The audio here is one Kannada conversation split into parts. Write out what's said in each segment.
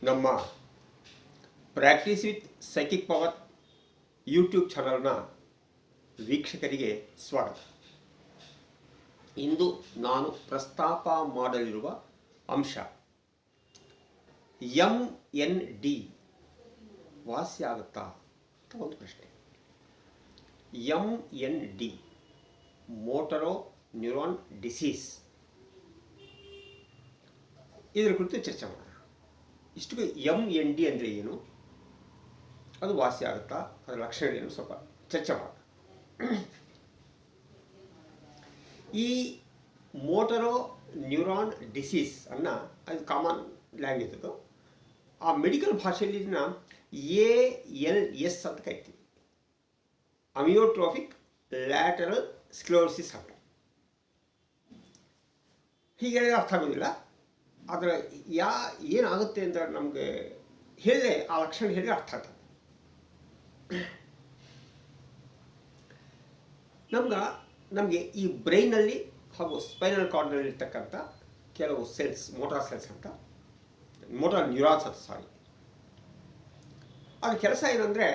ನಮ್ಮ practice with psychic power YouTube ಚಾನಲ್ನ ವೀಕ್ಷಕರಿಗೆ ಸ್ವಾಗತ. ಇಂದು ನಾನು ಪ್ರಸ್ತಾಪ ಮಾಡಲಿರುವ ಅಂಶ MND ವಾಸಿಯಾಗುತ್ತಾ ಅಂತ ಒಂದು ಪ್ರಶ್ನೆ. MND ಮೋಟರೋ ನ್ಯೂರಾನ್ ಡಿಸೀಸ್, ಇದರ ಕುರಿತು ಚರ್ಚೆ ಮಾಡೋಣ. ಇಷ್ಟು MND ಅಂದರೆ ಏನು, ಅದು ವಾಸಿ ಆಗುತ್ತಾ, ಅದರ ಲಕ್ಷಣಗಳೇನು ಸ್ವಲ್ಪ ಚರ್ಚೆ ಮಾಡೋಣ. ಈ ಮೋಟರೋ ನ್ಯೂರಾನ್ ಡಿಸೀಸ್ ಅನ್ನು, ಅದು ಕಾಮನ್ ಲ್ಯಾಂಗ್ವೇಜ್, ಅದು ಆ ಮೆಡಿಕಲ್ ಭಾಷೆಯಲ್ಲಿ ಇದನ್ನ ALS ಅಂತ ಕರಿತೀವಿ, ಅಮಿಯೋಟ್ರೋಫಿಕ್ ಲ್ಯಾಟರಲ್ ಸ್ಕ್ಲೆರೋಸಿಸ್ ಅಂತ. ಹೀಗೆ ಅರ್ಥ ಆಗೋದಿಲ್ಲ, ಆದರೆ ಏನಾಗುತ್ತೆ ಅಂತ ನಮಗೆ ಹೇಳಿದ್ರೆ, ಆ ಲಕ್ಷಣ ಹೇಳಿದ್ರೆ ಅರ್ಥ ಆಗ್ತದೆ. ನಮಗೆ ಈ ಬ್ರೈನಲ್ಲಿ ಹಾಗೂ ಸ್ಪೈನಲ್ ಕಾರ್ಡ್ನಲ್ಲಿ ಇರ್ತಕ್ಕಂಥ ಕೆಲವು ಸೆಲ್ಸ್, ಮೋಟಾರ್ ಸೆಲ್ಸ್ ಅಂತ, ಮೋಟಾರ್ ನ್ಯೂರಾನ್ಸ್ ಅಂತ, ಸಾರಿ, ಅದ್ರ ಕೆಲಸ ಏನಂದರೆ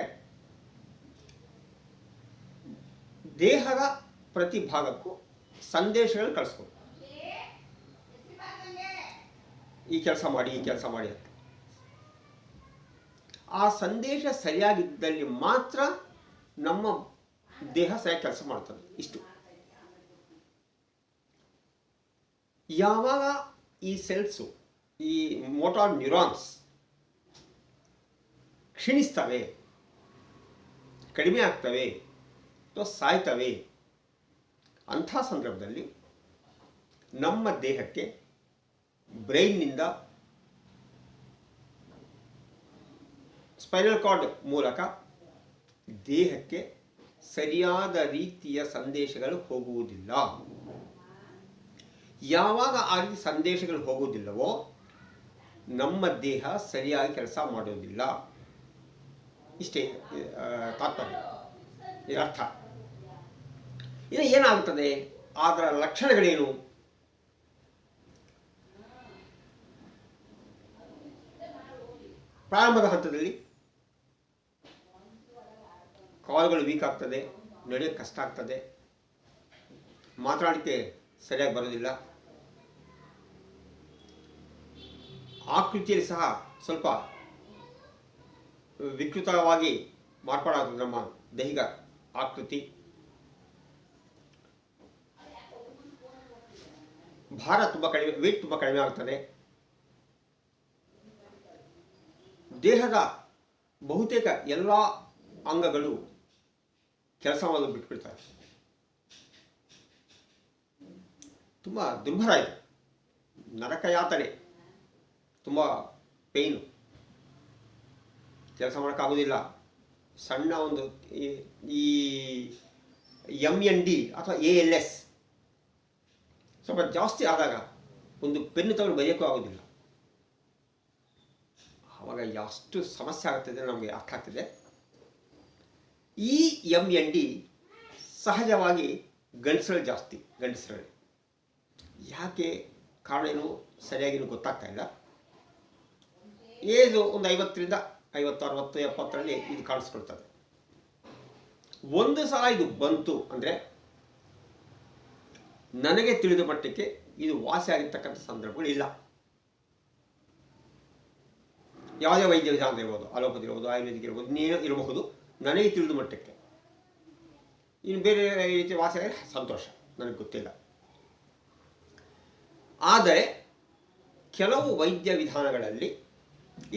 ದೇಹದ ಪ್ರತಿ ಭಾಗಕ್ಕೂ ಸಂದೇಶಗಳನ್ನು ಕಳಿಸ್ಕೊಂಡು, ಈ ಕೆಲಸ ಮಾಡಿ, ಈ ಕೆಲಸ ಮಾಡಿ ಅಂತ. ಆ ಸಂದೇಶ ಸರಿಯಾಗಿದ್ದಲ್ಲಿ ಮಾತ್ರ ನಮ್ಮ ದೇಹ ಸರಿಯಾಗಿ ಕೆಲಸ ಮಾಡ್ತದೆ. ಇಷ್ಟು. ಯಾವಾಗ ಈ ಸೆಲ್ಸು, ಈ ಮೋಟಾರ್ ನ್ಯೂರಾನ್ಸ್ ಕ್ಷೀಣಿಸ್ತವೆ, ಕಡಿಮೆ ಆಗ್ತವೆ ಅಥವಾ ಸಾಯ್ತವೆ, ಅಂಥ ಸಂದರ್ಭದಲ್ಲಿ ನಮ್ಮ ದೇಹಕ್ಕೆ ಬ್ರೈನ್ನಿಂದ ಸ್ಪೈನಲ್ ಕಾರ್ಡ್ ಮೂಲಕ ದೇಹಕ್ಕೆ ಸರಿಯಾದ ರೀತಿಯ ಸಂದೇಶಗಳು ಹೋಗುವುದಿಲ್ಲ. ಯಾವಾಗ ಆ ರೀತಿ ಸಂದೇಶಗಳು ಹೋಗುವುದಿಲ್ಲವೋ ನಮ್ಮ ದೇಹ ಸರಿಯಾಗಿ ಕೆಲಸ ಮಾಡೋದಿಲ್ಲ. ಇಷ್ಟೇ ತಾತ್ಪರ್ಯ, ಇದರ್ಥ. ಇದು ಏನಾಗುತ್ತದೆ, ಅದರ ಲಕ್ಷಣಗಳೇನು? ಪ್ರಾರಂಭದ ಹಂತದಲ್ಲಿ ಕಾಲುಗಳು ವೀಕ್ ಆಗ್ತದೆ, ನಡೆಯೋಕ್ಕೆ ಕಷ್ಟ ಆಗ್ತದೆ, ಮಾತನಾಡಲಿಕ್ಕೆ ಸರಿಯಾಗಿ ಬರೋದಿಲ್ಲ, ಆಕೃತಿಯಲ್ಲಿ ಸಹ ಸ್ವಲ್ಪ ವಿಕೃತವಾಗಿ ಮಾರ್ಪಾಡಾಗ್ತದೆ ನಮ್ಮ ದೈಹಿಕ ಆಕೃತಿ, ಭಾರ ತುಂಬ ಕಡಿಮೆ, ವೇಟ್ ತುಂಬ ಕಡಿಮೆ ಆಗ್ತದೆ, ದೇಹದ ಬಹುತೇಕ ಎಲ್ಲ ಅಂಗಗಳು ಕೆಲಸ ಮಾಡೋದು ಬಿಟ್ಬಿಡ್ತಾರೆ, ತುಂಬ ದುರ್ಭರ ಇದೆ, ನರಕ ಯಾತನೆ, ತುಂಬ ಪೇಯ್ನು, ಕೆಲಸ ಮಾಡೋಕ್ಕಾಗೋದಿಲ್ಲ. ಸಣ್ಣ ಒಂದು ಈ MND ಅಥವಾ ALS ಸ್ವಲ್ಪ ಜಾಸ್ತಿ ಆದಾಗ ಒಂದು ಪೆನ್ನು ತಗೊಂಡು ಬರೆಯೋಕ್ಕೂ ಆಗೋದಿಲ್ಲ. ಆವಾಗ ಎಷ್ಟು ಸಮಸ್ಯೆ ಆಗ್ತದೆ ನಮಗೆ ಅರ್ಥ ಆಗ್ತದೆ. ಈ MND ಸಹಜವಾಗಿ ಗಂಡಸರಲ್ಲಿ ಜಾಸ್ತಿ, ಗಂಡಸರಲ್ಲಿ. ಯಾಕೆ, ಕಾರಣ ಏನು ಸರಿಯಾಗಿ ಗೊತ್ತಾಗ್ತಾ ಇಲ್ಲ. ಏಜು ಒಂದು 50ರಿಂದ 50, 60, 70ರಲ್ಲಿ ಇದು ಕಾಣಿಸ್ಕೊಳ್ತದೆ. ಒಂದು ಸಲ ಇದು ಬಂತು ಅಂದರೆ ನನಗೆ ತಿಳಿದ ಮಟ್ಟಕ್ಕೆ ಇದು ವಾಸಿ ಆಗಿರ್ತಕ್ಕಂಥ ಸಂದರ್ಭಗಳು ಇಲ್ಲ. ಯಾವುದೇ ವೈದ್ಯ ವಿಧಾನ ಇರ್ಬೋದು, ಅಲೋಪತಿ ಇರ್ಬೋದು, ಆಯುರ್ವೇದಿಕ್ ಇರ್ಬೋದು, ಇನ್ನೇನೋ ಇರಬಹುದು, ನನಗೆ ತಿಳಿದ ಮಟ್ಟಕ್ಕೆ. ಇನ್ನು ಬೇರೆ ರೀತಿ ವಾಸಿ ಆದರೆ ಸಂತೋಷ, ನನಗೆ ಗೊತ್ತಿಲ್ಲ. ಆದರೆ ಕೆಲವು ವೈದ್ಯ ವಿಧಾನಗಳಲ್ಲಿ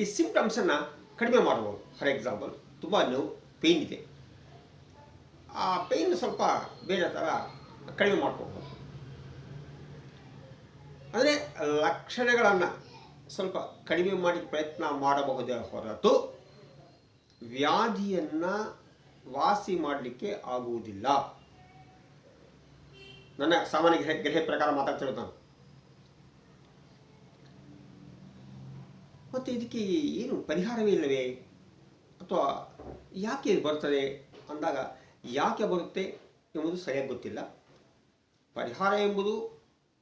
ಈ ಸಿಂಪ್ಟಮ್ಸನ್ನು ಕಡಿಮೆ ಮಾಡಬಹುದು. ಫಾರ್ ಎಕ್ಸಾಂಪಲ್, ತುಂಬ ನೋವು, ಪೇಯ್ನ್ ಇದೆ, ಆ ಪೇಯ್ನ್ ಸ್ವಲ್ಪ ಬೇರೆ ಥರ ಕಡಿಮೆ ಮಾಡ್ಕೋಬಹುದು. ಅಂದರೆ ಲಕ್ಷಣಗಳನ್ನು ಸ್ವಲ್ಪ ಕಡಿಮೆ ಮಾಡಿ ಪ್ರಯತ್ನ ಮಾಡಬಹುದೇ ಹೊರತು ವ್ಯಾಧಿಯನ್ನು ವಾಸಿ ಮಾಡಲಿಕ್ಕೆ ಆಗುವುದಿಲ್ಲ. ನನ್ನ ಸಾಮಾನ್ಯ ಗ್ರಹ ಪ್ರಕಾರ ಮಾತಾಡ್ತಿರೋದು ನಾನು. ಮತ್ತು ಇದಕ್ಕೆ ಏನು ಪರಿಹಾರವೇ ಇಲ್ಲವೇ, ಅಥವಾ ಯಾಕೆ ಬರ್ತದೆ ಅಂದಾಗ ಯಾಕೆ ಬರುತ್ತೆ ಎಂಬುದು ಸರಿಯಾಗಿ ಗೊತ್ತಿಲ್ಲ. ಪರಿಹಾರ ಎಂಬುದು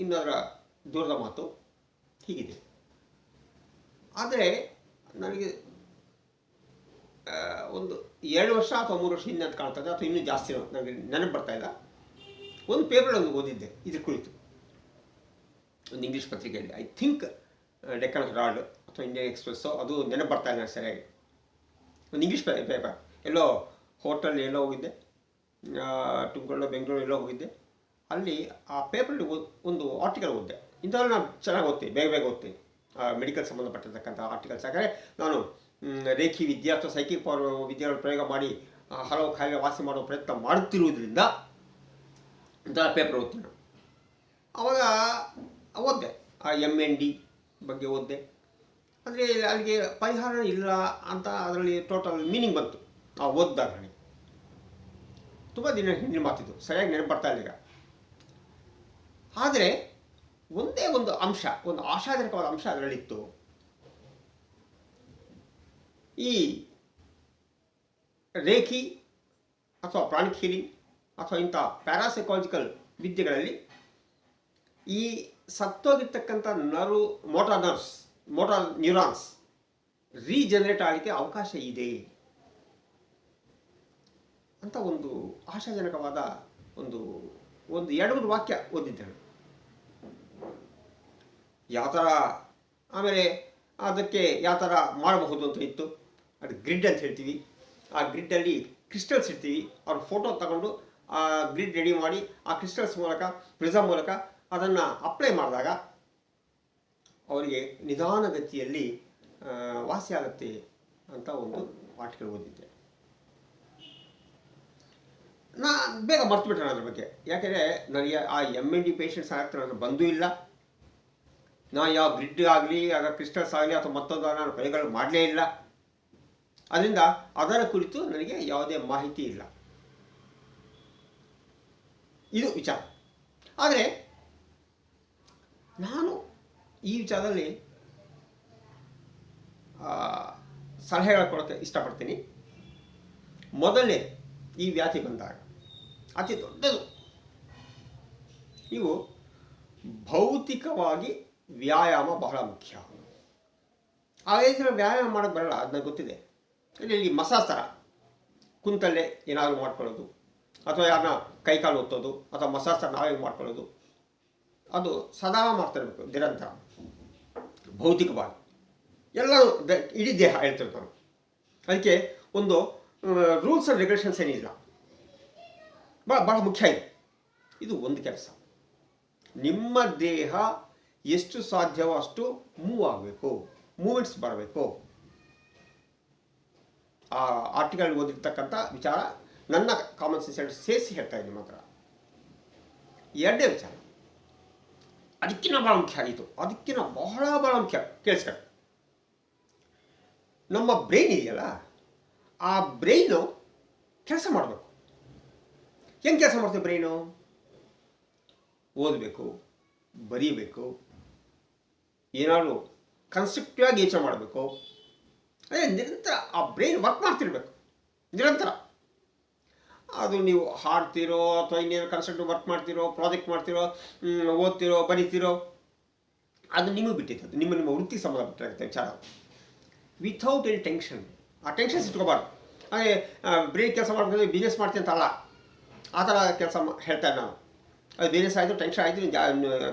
ಇನ್ನದರ ದೂರದ ಮಾತು. ಹೀಗಿದೆ. ಆದರೆ ನನಗೆ ಒಂದು 2 ವರ್ಷ ಅಥವಾ 3 ವರ್ಷ ಹಿಂದೆ ಅಂತ ಕಾಣ್ತದೆ, ಅಥವಾ ಇನ್ನೂ ಜಾಸ್ತಿ ನನಗೆ ನೆನಪು ಬರ್ತಾ ಇಲ್ಲ. ಒಂದು ಪೇಪರ್ ಒಂದು ಓದಿದ್ದೆ ಇದ್ರ ಕುರಿತು, ಒಂದು ಇಂಗ್ಲೀಷ್ ಪತ್ರಿಕೆಯಲ್ಲಿ, ಐ ಥಿಂಕ್ ಡೆಕ್ಕನ್ ಹೆರಾಲ್ಡ್ ಅಥವಾ ಇಂಡಿಯನ್ ಎಕ್ಸ್ಪ್ರೆಸ್ಸೋ, ಅದು ನೆನಪು ಬರ್ತಾ ಇಲ್ಲ ಸರಿಯಾಗಿ. ಒಂದು ಇಂಗ್ಲೀಷ್ ಪೇಪರ್, ಎಲ್ಲೋ ಹೋಟೆಲ್ ಎಲ್ಲೋ ಹೋಗಿದ್ದೆ, ತುಮಕೂರು ಬೆಂಗಳೂರು ಎಲ್ಲೋ ಹೋಗಿದ್ದೆ. ಅಲ್ಲಿ ಆ ಪೇಪರಲ್ಲಿ ಒಂದು ಆರ್ಟಿಕಲ್ ಓದಿದೆ. ಇಂಥವ್ರು ನಾನು ಚೆನ್ನಾಗಿ ಓದ್ತೀನಿ, ಬೇಗ ಬೇಗ ಓದ್ತೀನಿ, ಮೆಡಿಕಲ್ ಸಂಬಂಧಪಟ್ಟಿರ್ತಕ್ಕಂಥ ಆರ್ಟಿಕಲ್ಸ್. ಯಾಕಂದರೆ ನಾನು ರೇಖಿ ವಿದ್ಯೆ ಅಥವಾ ಸೈಕಿಕ್ ಪವರ್ ವಿದ್ಯೆಗಳ ಪ್ರಯೋಗ ಮಾಡಿ ಹಲವು ಕಾಯಿಲೆ ವಾಸಿ ಮಾಡುವ ಪ್ರಯತ್ನ ಮಾಡುತ್ತಿರುವುದರಿಂದ ಇಂಥ ಪೇಪರ್ ಓದ್ತೀನಿ ನಾನು. ಆವಾಗ ಓದಿದೆ, ಆ MND ಬಗ್ಗೆ ಓದಿದೆ. ಅಂದರೆ ಅಲ್ಲಿಗೆ ಪರಿಹಾರ ಇಲ್ಲ ಅಂತ ಅದರಲ್ಲಿ ಟೋಟಲ್ ಮೀನಿಂಗ್ ಬಂತು ನಾವು ಓದಿದಾಗ. ನನಗೆ ತುಂಬ ದಿನ ಹಿಂದಿನ ಮಾತಿದ್ದು, ಸರಿಯಾಗಿ ನೆನಪು ಬರ್ತಾ ಇಲ್ಲ ಈಗ. ಆದರೆ ಒಂದೇ ಒಂದು ಅಂಶ, ಒಂದು ಆಶಾಜನಕವಾದ ಅಂಶ ಅದರಲ್ಲಿತ್ತು. ಈ ರೇಖಿ ಅಥವಾ ಪ್ರಾಣಿಕ್ ಹೀಲಿಂಗ್ ಅಥವಾ ಇಂಥ ಪ್ಯಾರಾಸೈಕಾಲಜಿಕಲ್ ವಿದ್ಯೆಗಳಲ್ಲಿ ಈ ಸತ್ತೋಗಿರ್ತಕ್ಕಂಥ ಮೋಟಾರ್ ನ್ಯೂರಾನ್ಸ್ ರೀಜನರೇಟ್ ಆಗಲಿಕ್ಕೆ ಅವಕಾಶ ಇದೆ ಅಂತ ಒಂದು ಆಶಾಜನಕವಾದ ಒಂದು 2-3 ವಾಕ್ಯ ಓದಿದ್ದೇನೆ. ಯಾವ ಥರ, ಆಮೇಲೆ ಅದಕ್ಕೆ ಯಾವ ಥರ ಮಾಡಬಹುದು ಅಂತ ಇತ್ತು. ಅದು ಗ್ರಿಡ್ ಅಂತ ಹೇಳ್ತೀವಿ. ಆ ಗ್ರಿಡ್ಡಲ್ಲಿ ಕ್ರಿಸ್ಟಲ್ಸ್ ಇರ್ತೀವಿ. ಅವ್ರ ಫೋಟೋ ತಗೊಂಡು ಆ ಗ್ರಿಡ್ ರೆಡಿ ಮಾಡಿ ಆ ಕ್ರಿಸ್ಟಲ್ಸ್ ಮೂಲಕ, ಪ್ರಿಸಮ್ ಮೂಲಕ ಅದನ್ನು ಅಪ್ಲೈ ಮಾಡಿದಾಗ ಅವರಿಗೆ ನಿಧಾನಗತಿಯಲ್ಲಿ ವಾಸಿ ಆಗುತ್ತೆ ಅಂತ ಒಂದು ಆರ್ಟಿಕಲ್ ಓದಿದ್ದೆ. ನಾನು ಬೇಗ ಮರ್ತುಬಿಟ್ಟೆ ಅದ್ರ ಬಗ್ಗೆ. ಯಾಕೆಂದರೆ ನನಗೆ ಆ MND ಪೇಷಂಟ್ಸ್ ಆಗತ್ತೆ ನನಗೆ ಬಂದೂ ಇಲ್ಲ. ನಾನು ಯಾವ ಗ್ರಿಡ್ ಆಗಲಿ, ಆಗ ಕ್ರಿಸ್ಟಲ್ಸ್ ಆಗಲಿ ಅಥವಾ ಮತ್ತೊಂದು ನಾನು ಪ್ರಯೋಗಗಳು ಮಾಡಲೇ ಇಲ್ಲ. ಅದರಿಂದ ಅದರ ಕುರಿತು ನನಗೆ ಯಾವುದೇ ಮಾಹಿತಿ ಇಲ್ಲ. ಇದು ವಿಚಾರ. ಆದರೆ ನಾನು ಈ ವಿಚಾರದಲ್ಲಿ ಸಲಹೆಗಳು ಕೊಡೋಕ್ಕೆ ಇಷ್ಟಪಡ್ತೀನಿ. ಮೊದಲನೇ, ಈ ವ್ಯಾಧಿ ಬಂದಾಗ ಅತಿ ದೊಡ್ಡದು, ಇವು ಭೌತಿಕವಾಗಿ ವ್ಯಾಯಾಮ ಬಹಳ ಮುಖ್ಯ. ಆ ವಯಸ್ಸಿನ ವ್ಯಾಯಾಮ ಮಾಡೋಕ್ಕೆ ಬರಲ್ಲ, ಅದು ನನಗೆ ಗೊತ್ತಿದೆ. ಇಲ್ಲಿ ಮಸಾಜ್ ಥರ ಕುಂತಲ್ಲೇ ಏನಾದರೂ ಮಾಡ್ಕೊಳ್ಳೋದು, ಅಥವಾ ಯಾರನ್ನ ಕೈಕಾಲು ಒತ್ತೋದು, ಅಥವಾ ಮಸಾಜ್ ಥರ ನಾವೇ ಮಾಡ್ಕೊಳ್ಳೋದು, ಅದು ಸದಾ ಮಾಡ್ತಿರ್ಬೇಕು ನಿರಂತರ. ಭೌತಿಕವಾಗಿ ಎಲ್ಲರೂ ಇಡೀ ದೇಹ ಹೇಳ್ತಿರ್ತಾರೆ. ಅದಕ್ಕೆ ಒಂದು ರೂಲ್ಸ್ ಆ್ಯಂಡ್ ರೆಗ್ಯುಲೇಷನ್ಸ್ ಏನಿಲ್ಲ, ಬಹಳ ಮುಖ್ಯ ಇದೆ. ಇದು ಒಂದು ಕೆಲಸ. ನಿಮ್ಮ ದೇಹ ಎಷ್ಟು ಸಾಧ್ಯವೋ ಅಷ್ಟು ಮೂವ್ ಆಗಬೇಕು, ಮೂಮೆಂಟ್ಸ್ ಬರಬೇಕು. ಆ ಆರ್ಟಿಕಲ್ ಓದಿರ್ತಕ್ಕಂಥ ವಿಚಾರ ನನ್ನ ಕಾಮನ್ ಸೆನ್ಸ್ ಸೇರಿಸಿ ಹೇಳ್ತಾ ಇದ್ದೀನಿ ಮಾತ್ರ. ಎರಡನೇ ವಿಚಾರ ಅದಕ್ಕಿಂತ ಬಹಳ ಮುಖ್ಯ ಆಗಿತ್ತು, ಅದಕ್ಕಿಂತ ಬಹಳ ಮುಖ್ಯ. ಕೇಳಿಸ್ಕೊಳ್ಳಿ, ನಮ್ಮ ಬ್ರೈನ್ ಇದೆಯಲ್ಲ, ಆ ಬ್ರೈನು ಕೆಲಸ ಮಾಡಬೇಕು. ಹೆಂಗೆ ಕೆಲಸ ಮಾಡ್ತೀವಿ ಬ್ರೈನು? ಓದಬೇಕು, ಬರೀಬೇಕು, ಏನಾದರೂ ಕನ್ಸೆಪ್ಟಿವ್ ಆಗಿ ಯೋಚನೆ ಮಾಡಬೇಕು. ಅದೇ ನಿರಂತರ ಆ ಬ್ರೈನ್ ವರ್ಕ್ ಮಾಡ್ತಿರ್ಬೇಕು ನಿರಂತರ. ಅದು ನೀವು ಹಾಡ್ತಿರೋ ಅಥವಾ ಇನ್ನೇನು ಕನ್ಸೆಪ್ಟ್ ವರ್ಕ್ ಮಾಡ್ತಿರೋ, ಪ್ರಾಜೆಕ್ಟ್ ಮಾಡ್ತಿರೋ, ಓದ್ತಿರೋ, ಬರೀತಿರೋ, ಅದು ನಿಮಗೆ ಬಿಟ್ಟಿತ್ತು. ನಿಮ್ಮ ವೃತ್ತಿಗೆ ಸಂಬಂಧಪಟ್ಟಿರುತ್ತೆ ವಿಚಾರ. Without any tension. ಆ ಟೆನ್ಷನ್ಸ್ ಇಟ್ಕೋಬಾರ್ದು. ಹಾಗೆ ಬ್ರೈನ್ ಕೆಲಸ ಮಾಡ್ಬೇಕು, ಬಿಸ್ನೆಸ್ ಮಾಡ್ತೀನಿ ಅಂತಲ್ಲ, ಆ ಥರ ಕೆಲಸ ಹೇಳ್ತಾರೆ ನಾನು. ಅದು ಬಿಸ್ನೆಸ್ ಆಯಿತು, ಟೆನ್ಷನ್ ಆಯಿತು,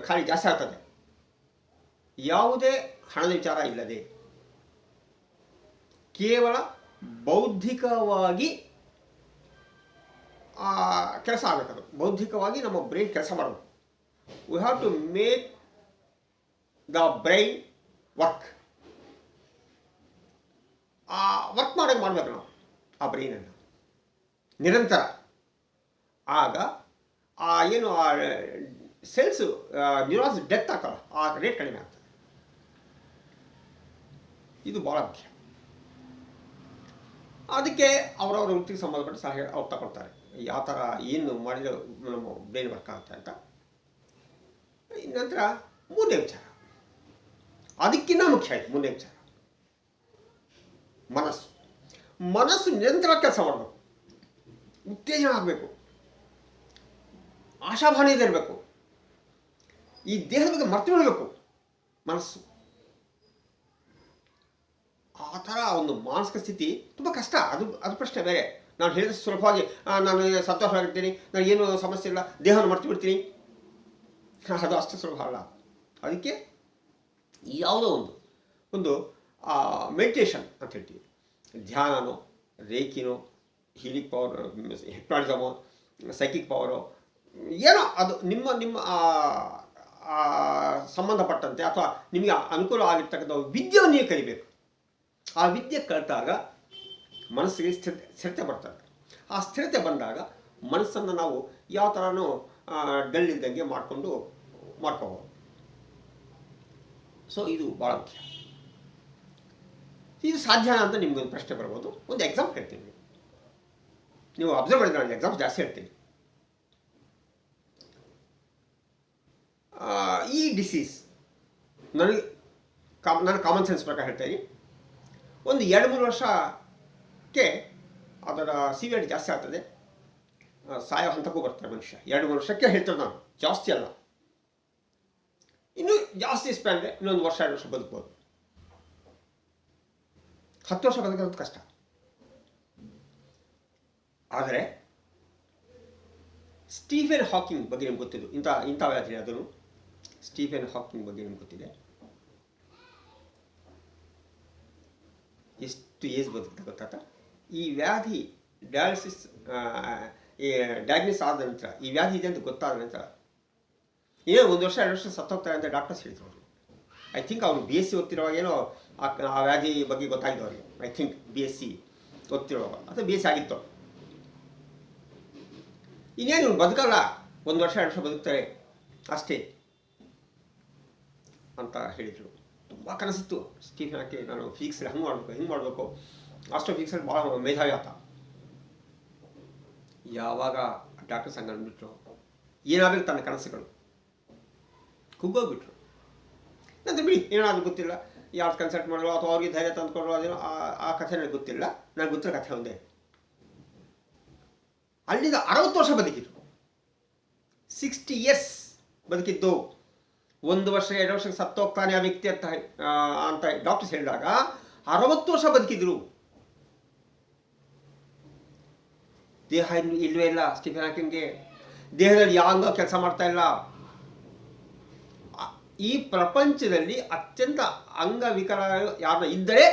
ಖಾಲಿ ಜಾಸ್ತಿ ಆಗ್ತದೆ. ಯಾವುದೇ ಹಣದ ವಿಚಾರ ಇಲ್ಲದೆ ಕೇವಲ ಬೌದ್ಧಿಕವಾಗಿ ಕೆಲಸ ಆಗಬೇಕದು. ಬೌದ್ಧಿಕವಾಗಿ ನಮ್ಮ ಬ್ರೈನ್ ಕೆಲಸ ಮಾಡಬೇಕು. We have to make the brain work. ಆ ವರ್ಕ್ ಮಾಡೋಕ್ಕೆ ಮಾಡಬೇಕು ನಾವು ಆ ಬ್ರೈನನ್ನು ನಿರಂತರ. ಆಗ ಏನು ಆ ಸೆಲ್ಸು ನ್ಯೂರಾನ್ಸ್ ಡೆತ್ ಆಗ್ತಲ್ಲ, ಆ ರೇಟ್ ಕಡಿಮೆ ಆಗ್ತದೆ. ಇದು ಭಾಳ ಮುಖ್ಯ. ಅದಕ್ಕೆ ಅವರವರ ವೃತ್ತಿಗೆ ಸಂಬಂಧಪಟ್ಟ ಸಲಹೆ ಅವ್ರು ತಗೊಳ್ತಾರೆ, ಯಾವ ಥರ ಏನು ಮಾಡಿದರೆ ನಮ್ಮ ಬ್ರೈನ್ ವರ್ಕ್ ಆಗುತ್ತೆ ಅಂತ. ನಂತರ ಮೂರನೇ ವಿಚಾರ, ಅದಕ್ಕಿಂತ ಮುಖ್ಯ ಆಯಿತು ಮೂರನೇ ವಿಚಾರ, ಮನಸ್ಸು. ಮನಸ್ಸು ನಿರಂತರ ಕೆಲಸ ಮಾಡಬೇಕು, ಉತ್ತೇಜನ ಆಗಬೇಕು, ಆಶಾಭಾವನೆ ಇರಬೇಕು. ಈ ದೇಹದ ಬಗ್ಗೆ ಮರ್ತು ಬಿಡಬೇಕು ಮನಸ್ಸು. ಆ ಆ ಥರ ಒಂದು ಮಾನಸಿಕ ಸ್ಥಿತಿ ತುಂಬ ಕಷ್ಟ. ಅದು ಪ್ರಶ್ನೆ ಬೇರೆ. ನಾನು ಹೇಳಿದ ಸುಲಭವಾಗಿ ನಾನು ಸಂತೋಷವಾಗಿರ್ತೀನಿ, ನನಗೇನು ಸಮಸ್ಯೆ ಇಲ್ಲ, ದೇಹವನ್ನು ಮರ್ತು ಬಿಡ್ತೀನಿ, ಅದು ಅಷ್ಟು ಸುಲಭ ಅಲ್ಲ. ಅದಕ್ಕೆ ಯಾವುದೋ ಒಂದು ಮೆಡಿಟೇಷನ್ ಅಂತ ಹೇಳ್ತೀವಿ, ಧ್ಯಾನನೋ, ರೇಖಿನೋ, ಹೀಲಿಂಗ್ ಪವರ್, ಹಿಪ್ನಾಟಿಸಮೋ, ಸೈಕಿಕ್ ಪವರು, ಏನೋ ಅದು ನಿಮ್ಮ ಸಂಬಂಧಪಟ್ಟಂತೆ ಅಥವಾ ನಿಮಗೆ ಅನುಕೂಲ ಆಗಿರ್ತಕ್ಕಂಥ ವಿದ್ಯೆಯನ್ನು ನೀವು ಕಲಿಬೇಕು. ಆ ವಿದ್ಯೆ ಕಲಿತಾಗ ಮನಸ್ಸಿಗೆ ಸ್ಥಿರತೆ ಬರ್ತದೆ. ಆ ಸ್ಥಿರತೆ ಬಂದಾಗ ಮನಸ್ಸನ್ನು ನಾವು ಯಾವ ಥರನೂ ಡಲ್ ಇದ್ದಂಗೆ ಮಾಡ್ಕೋಬೋದು. ಸೊ ಇದು ಭಾಳ ಮುಖ್ಯ. ಇದು ಸಾಧ್ಯನಾ ಅಂತ ನಿಮ್ಗೊಂದು ಪ್ರಶ್ನೆ ಬರ್ಬೋದು. ಒಂದು ಎಕ್ಸಾಮ್ ಹೇಳ್ತೀನಿ, ನೀವು ಅಬ್ಸರ್ವ್ ಮಾಡಿದ್ರೆ ನಾನು ಎಕ್ಸಾಮ್ಸ್ ಜಾಸ್ತಿ ಹೇಳ್ತೀನಿ. ಈ ಡಿಸೀಸ್ ನಾನು ಕಾಮನ್ ಸೆನ್ಸ್ ಪ್ರಕಾರ ಹೇಳ್ತೀನಿ, ಒಂದು 2-3 ವರ್ಷಕ್ಕೆ ಅದರ ಸಿವಿಯರಿಟಿ ಜಾಸ್ತಿ ಆಗ್ತದೆ, ಸಾಯೋ ಹಂತಕ್ಕೂ ಬರ್ತಾರೆ ಮನುಷ್ಯ. 2-3 ವರ್ಷಕ್ಕೆ ಹೇಳ್ತಾರೆ, ನಾನು ಜಾಸ್ತಿ ಅಲ್ಲ. ಇನ್ನೂ ಜಾಸ್ತಿ ಸ್ಪ್ಯಾನ್ಗೆ ಇನ್ನೊಂದು 1-2 ವರ್ಷ ಬದುಕ್ಬೋದು. 10 ವರ್ಷ ಬದುಕೋದು ಕಷ್ಟ. ಆದರೆ ಸ್ಟೀಫೆನ್ ಹಾಕಿಂಗ್ ಬಗ್ಗೆ ನಿಮ್ಗೆ ಗೊತ್ತಿದ್ದು, ಇಂಥ ವ್ಯಾಧಿ ಅದನ್ನು ಸ್ಟೀಫೆನ್ ಹಾಕಿಂಗ್ ಬಗ್ಗೆ ನಿಮ್ಗೆ ಗೊತ್ತಿದೆ. ಎಷ್ಟು ಏಜ್ ಬದುಕ್ತಾ ಗೊತ್ತಾತ? ಈ ವ್ಯಾಧಿ ಡಯಾಗ್ನಿಸ್ ಆದ ನಂತರ, ಈ ವ್ಯಾಧಿ ಇದೆ ಅಂತ ಗೊತ್ತಾದ ನಂತರ ಏನೋ 1 ವರ್ಷ 2 ವರ್ಷ ಸತ್ತೋಗ್ತಾರೆ ಅಂತ ಡಾಕ್ಟರ್ಸ್ ಹೇಳಿದ್ರು ಅವರು. ಐ ಥಿಂಕ್ ಅವರು BSc ಓದ್ತಿರುವಾಗ ಏನೋ ಆ ವ್ಯಾಧಿ ಬಗ್ಗೆ ಗೊತ್ತಾಗಿದ್ದು ಅವರಿಗೆ. ಐ ಥಿಂಕ್ BSc ಓದ್ತಿರುವಾಗ ಅಥವಾ BSc ಆಗಿತ್ತು. ಇನ್ನೇನು ಬದುಕಲ್ಲ, 1 ವರ್ಷ 2 ವರ್ಷ ಬದುಕ್ತಾರೆ ಅಷ್ಟೇ ಅಂತ ಹೇಳಿದರು. ತುಂಬ ಕನಸಿತ್ತು ಸ್ಟೀಫೆನ್ ಹಾಕಿಂಗ್. ನಾನು ಫಿಸಿಕ್ಸಲ್ಲಿ ಹಿಂಗೆ ಮಾಡಬೇಕು, ಅಷ್ಟೋ ಫಿಸಿಕ್ಸಲ್ಲಿ ಭಾಳ ಮೇಧಾವಿ ಆತ. ಯಾವಾಗ ಡಾಕ್ಟರ್ ಸಂಘ ಅಂದ್ಬಿಟ್ರು, ಏನಾಗಬೇಕು ತನ್ನ ಕನಸುಗಳು ಕುಗ್ಗೋಗ್ಬಿಟ್ರು. ನಂತರ ಬಿಡಿ, ಏನಾದರೂ ಗೊತ್ತಿಲ್ಲ, ಯಾರು ಕನ್ಸಲ್ಟ್ ಮಾಡೋ ಅಥವಾ ಅವ್ರಿಗೆ ಧೈರ್ಯ ತಂದುಕೊಳ್ಳೋ, ಅದೇನೋ ಆ ಕಥೆ ನನಗೆ ಗೊತ್ತಿಲ್ಲ. ನನಗೆ ಗೊತ್ತಿರೋ ಕಥೆ ಒಂದೇ. ಅಲ್ಲಿಂದ 60 ವರ್ಷ ಬದುಕಿದ್ರು, 60 years ಬದುಕಿದ್ದು. 1 ವರ್ಷ 2 ವರ್ಷಕ್ಕೆ ಸತ್ತೋಗ್ತಾನೆ ಆ ವ್ಯಕ್ತಿ ಅಂತ ಡಾಕ್ಟರ್ಸ್ ಹೇಳಿದಾಗ 60 ವರ್ಷ ಬದುಕಿದ್ರು. ದೇಹ ಇಲ್ವೇ ಇಲ್ಲ ಸ್ಟೀಫೆನ್ ಹಾಕಿಂಗ್ಗೆ. ದೇಹದಲ್ಲಿ ಯಾವ ಕೆಲಸ ಮಾಡ್ತಾ ಇಲ್ಲ. ಈ ಪ್ರಪಂಚದಲ್ಲಿ ಅತ್ಯಂತ ಅಂಗವಿಕಲ ಯಾರು ಇದ್ದರೆ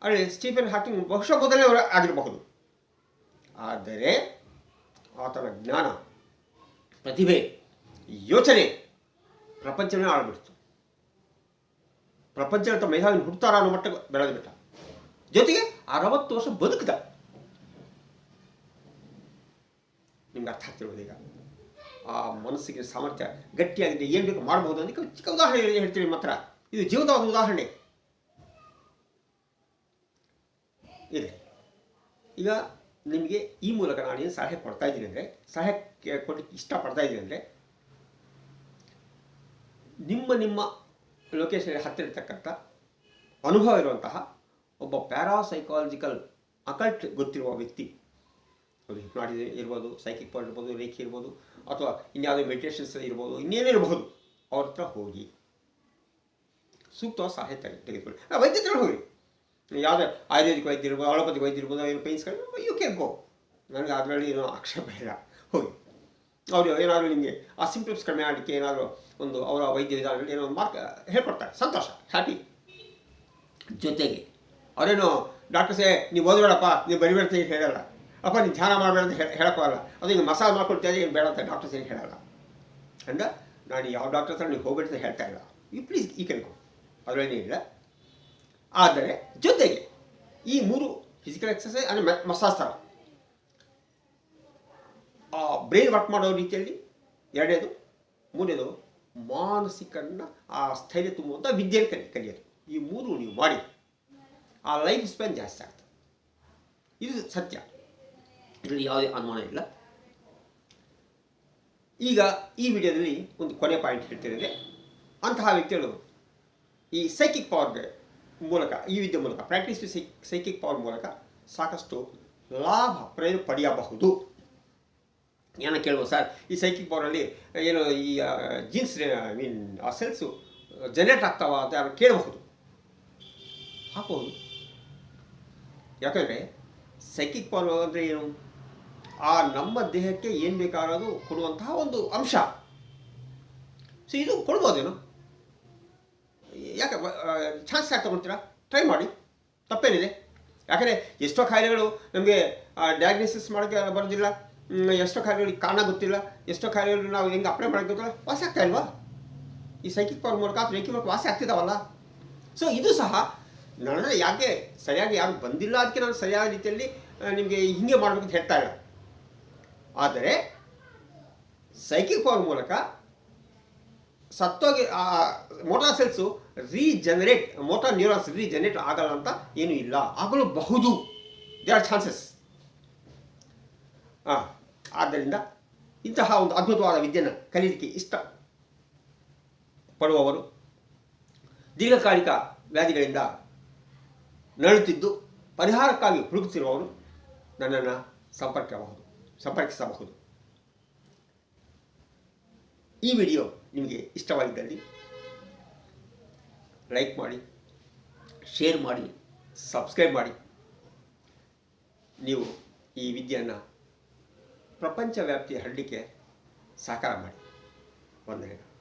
ಅಲ್ಲಿ ಸ್ಟೀಫೆನ್ ಹಾಕಿಂಗ್ ಬಹುಶಃ ಮೊದಲೇ ಆಗಿರಬಹುದು. ಆದರೆ ಆತನ ಜ್ಞಾನ, ಪ್ರತಿಭೆ, ಯೋಚನೆ ಪ್ರಪಂಚವೇ ಆಳ್ಬಿಡ್ತು. ಪ್ರಪಂಚದ ಮೇಧಾವಿ ಹುಡ್ತಾರ ಅನ್ನೋ ಮಟ್ಟಕ್ಕೆ ಬೆಳೆದು ಬಿಟ್ಟ. ಜೊತೆಗೆ 60 ವರ್ಷ ಬದುಕಿದ. ನಿಮ್ಗೆ ಅರ್ಥ ಆಗ್ತಿರ್ಬೋದು ಈಗ. ಆ ಮನಸ್ಸಿಗೆ ಸಾಮರ್ಥ್ಯ ಗಟ್ಟಿಯಾಗಿದೆ, ಏನು ಬೇಕು ಮಾಡಬಹುದು. ಅದಕ್ಕೆ ಚಿಕ್ಕ ಉದಾಹರಣೆ ಹೇಳ್ತೀವಿ ಮಾತ್ರ. ಇದು ಜೀವನದ ಉದಾಹರಣೆ ಇದೆ. ಈಗ ನಿಮಗೆ ಈ ಮೂಲಕ ನಾನೇನು ಸಲಹೆ ಕೊಡ್ತಾ ಇದ್ದೀನಿ ಅಂದರೆ, ಸಲಹೆ ಕೊಡಲಿಕ್ಕೆ ಇಷ್ಟಪಡ್ತಾ ಇದ್ದೀನಿ ಅಂದರೆ, ನಿಮ್ಮ ಲೊಕೇಶನ್ಗೆ ಹತ್ತಿರ ಇರ್ತಕ್ಕಂಥ ಅನುಭವ ಇರುವಂತಹ ಒಬ್ಬ ಪ್ಯಾರಾಸೈಕಾಲಜಿಕಲ್ ಅಕಲ್ಟ್ ಗೊತ್ತಿರುವ ವ್ಯಕ್ತಿ, ಅದು ಹಿಪ್ನಾಟಿಸಮ್ ಇರ್ಬೋದು, ಸೈಕಿಕ್ ಪವರ್ ಇರ್ಬೋದು, ರೇಖೆ ಇರ್ಬೋದು, ಅಥವಾ ಇನ್ಯಾವುದೋ ಮೆಡಿಟೇಷನ್ಸ್ ಇರ್ಬೋದು, ಇನ್ನೇನಿರಬಹುದು, ಅವ್ರ ಹತ್ರ ಹೋಗಿ ಸೂಕ್ತವಾದ ಸಹಾಯ ತೆಗೆದುಕೊಳ್ಳಿ. ವೈದ್ಯ ಹತ್ರ ಹೋಗಿ, ಯಾವುದೇ ಆಯುರ್ವೇದಿಕ್ ವೈದ್ಯ ಇರ್ಬೋದು, ಅಲೋಪತಿಕ್ ವೈದ್ಯ ಇರ್ಬೋದು, ಏನು ಪೇನ್ಸ್ಗಳು, ಯು ಕ್ಯಾನ್ ಗೋ. ನನಗೆ ಅದರಲ್ಲಿ ಏನೋ ಆಕ್ಷೇಪ ಇಲ್ಲ. ಹೋಗಿ ಅವರು ಏನಾದರೂ ನಿಮಗೆ ಆ ಸಿಂಪ್ಟಮ್ಸ್ ಕಡಿಮೆ ಮಾಡಲಿಕ್ಕೆ ಏನಾದರೂ ಒಂದು ಅವರ ವೈದ್ಯ ವಿಧಾನದಲ್ಲಿ ಏನೋ ಮಾರ್ಕ್ ಹೇಳ್ಕೊಡ್ತಾರೆ, ಸಂತೋಷ, ಹ್ಯಾಪಿ. ಜೊತೆಗೆ ಅವರೇನು ಡಾಕ್ಟರ್ಸೇ ನೀವು ಓದಬೇಡಪ್ಪ, ನೀವು ಬರಿಬೇಡ್ತ ಹೇಳಲ್ಲ, ಅಪ್ಪ ನೀವು ಧ್ಯಾನ ಮಾಡಬೇಡ ಅಂತ ಹೇಳೋಕ್ಕಲ್ಲ, ಅದು ಈಗ ಮಸಾಜ್ ಮಾಡ್ಕೊಳ್ತೇವೆ ಏನು ಬೇಡ ಅಂತ ಡಾಕ್ಟರ್ಸ್ ಏನು ಹೇಳಲ್ಲ. ಅಂದರೆ ನಾನು ಯಾವ ಡಾಕ್ಟರ್ ಹತ್ರ ನೀವು ಹೋಗ್ಬೇಡ ಅಂತ ಹೇಳ್ತಾ ಇಲ್ಲ. ಯು ಪ್ಲೀಸ್ ಈ ಕಲ್ಕೊ, ಅದರಲ್ಲೇ ಇಲ್ಲ. ಆದರೆ ಜೊತೆಗೆ ಈ 3 ಫಿಸಿಕಲ್ ಎಕ್ಸಸೈಸ್ ಅಂದರೆ ಮಸಾಜ್ ಥರ ಆ ಬ್ರೈನ್ ವರ್ಕ್ ಮಾಡೋ ರೀತಿಯಲ್ಲಿ 2ನೇದು, 3ನೇದು ಮಾನಸಿಕನ್ನ ಆ ಸ್ಥೈರ್ಯ ತುಂಬುವಂಥ ವಿದ್ಯೆಯನ್ನು ಕಲಿಯೋದು. ಈ 3 ನೀವು ಮಾಡಿ ಆ ಲೈಫ್ ಸ್ಪ್ಯಾನ್ ಜಾಸ್ತಿ ಆಗ್ತದೆ. ಇದು ಸತ್ಯ, ಇದರಲ್ಲಿ ಯಾವುದೇ ಅನುಮಾನ ಇಲ್ಲ. ಈಗ ಈ ವಿಡಿಯೋದಲ್ಲಿ ಒಂದು ಕೊನೆ ಪಾಯಿಂಟ್ ಹೇಳ್ತಿರೋದೆ, ಅಂತಹ ವ್ಯಕ್ತಿಗಳು ಈ ಸೈಕಿಕ್ ಪವರ್ ಮೂಲಕ, ಈ ವಿದ್ಯೆ ಮೂಲಕ, ಪ್ರಾಕ್ಟೀಸ್ ಸೈಕಿಕ್ ಪವರ್ ಮೂಲಕ ಸಾಕಷ್ಟು ಪ್ರಯೋಜನ ಪಡೆಯಬಹುದು. ಏನೋ ಕೇಳ್ಬೋದು ಸರ್, ಈ ಸೈಕಿಕ್ ಪವರಲ್ಲಿ ಏನು ಈ ಜೀನ್ಸ್ ಆ ಸೆಲ್ಸು ಜನರೇಟ್ ಆಗ್ತಾವ ಅಂತ ಯಾರು ಕೇಳಬಹುದು. ಹಾಕಬಹುದು, ಯಾಕಂದರೆ ಸೈಕಿಕ್ ಪವರ್ ಅಂದರೆ ಏನು? ಆ ನಮ್ಮ ದೇಹಕ್ಕೆ ಏನು ಬೇಕಾಗೋದು ಕೊಡುವಂತಹ ಒಂದು ಅಂಶ. ಸೊ ಇದು ಕೊಡ್ಬೋದೇನು? ಯಾಕೆ ಚಾನ್ಸ್ ಯಾಕೆ ತಗೊಳ್ತೀರಾ? ಟ್ರೈ ಮಾಡಿ, ತಪ್ಪೇನಿದೆ. ಯಾಕಂದರೆ ಎಷ್ಟೋ ಕಾಯಿಲೆಗಳು ನಮಗೆ ಡಯಾಗ್ನೋಸಿಸ್ ಮಾಡೋಕ್ಕೆ ಬರೋದಿಲ್ಲ, ಎಷ್ಟೋ ಕಾಯಿಲೆಗಳಿಗೆ ಕಾರಣ ಗೊತ್ತಿಲ್ಲ, ಎಷ್ಟೋ ಕಾಯಿಲೆಗಳು ನಾವು ಹೆಂಗೆ ಅಪ್ಲೈ ಮಾಡೋಕ್ಕೆ ಗೊತ್ತಿಲ್ಲ, ವಾಸಿ ಆಗ್ತಾ ಇಲ್ವಾ? ಈ ಸೈಕಿಕ್ ಪವರ್ ಮೂಲಕ ಅಥವಾ ರೇಖೆ ಮೂಲಕ ವಾಸಿ ಆಗ್ತಿದ್ದಾವಲ್ಲ. ಸೊ ಇದು ಸಹ ನನ್ನ ಯಾಕೆ ಸರಿಯಾಗಿ ಯಾರು ಬಂದಿಲ್ಲ, ಅದಕ್ಕೆ ನಾನು ಸರಿಯಾದ ರೀತಿಯಲ್ಲಿ ನಿಮಗೆ ಹಿಂಗೆ ಮಾಡಬೇಕಂತ ಹೇಳ್ತಾ ಇಲ್ಲ. ಆದರೆ ಸೈಕಿಕ್ ಪವರ್ ಮೂಲಕ ಸತ್ತೋಗಿ motor cells regenerate, motor neurons regenerate ಆಗಲ್ಲ ಅಂತ ಏನೂ ಇಲ್ಲ, ಆಗಲೂಬಹುದು. They are chances. ಆದ್ದರಿಂದ ಇಂತಹ ಒಂದು ಅದ್ಭುತವಾದ ವಿದ್ಯೆಯನ್ನು ಕಲಿಯಲಿಕ್ಕೆ ಇಷ್ಟ ಪಡುವವರು, ದೀರ್ಘಕಾಲಿಕ ವ್ಯಾಧಿಗಳಿಂದ ನರಳುತ್ತಿದ್ದು ಪರಿಹಾರಕ್ಕಾಗಿ ಹುಡುಕುತ್ತಿರುವವರು ನನ್ನನ್ನು ಸಂಪರ್ಕಿಸಬಹುದು. ಈ ವಿಡಿಯೋ ನಿಮಗೆ ಇಷ್ಟವಾಗಿದ್ದಲ್ಲಿ ಲೈಕ್ ಮಾಡಿ, ಶೇರ್ ಮಾಡಿ, ಸಬ್ಸ್ಕ್ರೈಬ್ ಮಾಡಿ. ನೀವು ಈ ವಿದ್ಯೆಯನ್ನು ಪ್ರಪಂಚ ವ್ಯಾಪ್ತಿ ಹರಡಲಿಕ್ಕೆ ಸಹಕಾರ ಮಾಡಿ. ವಂದನೆಗಳು.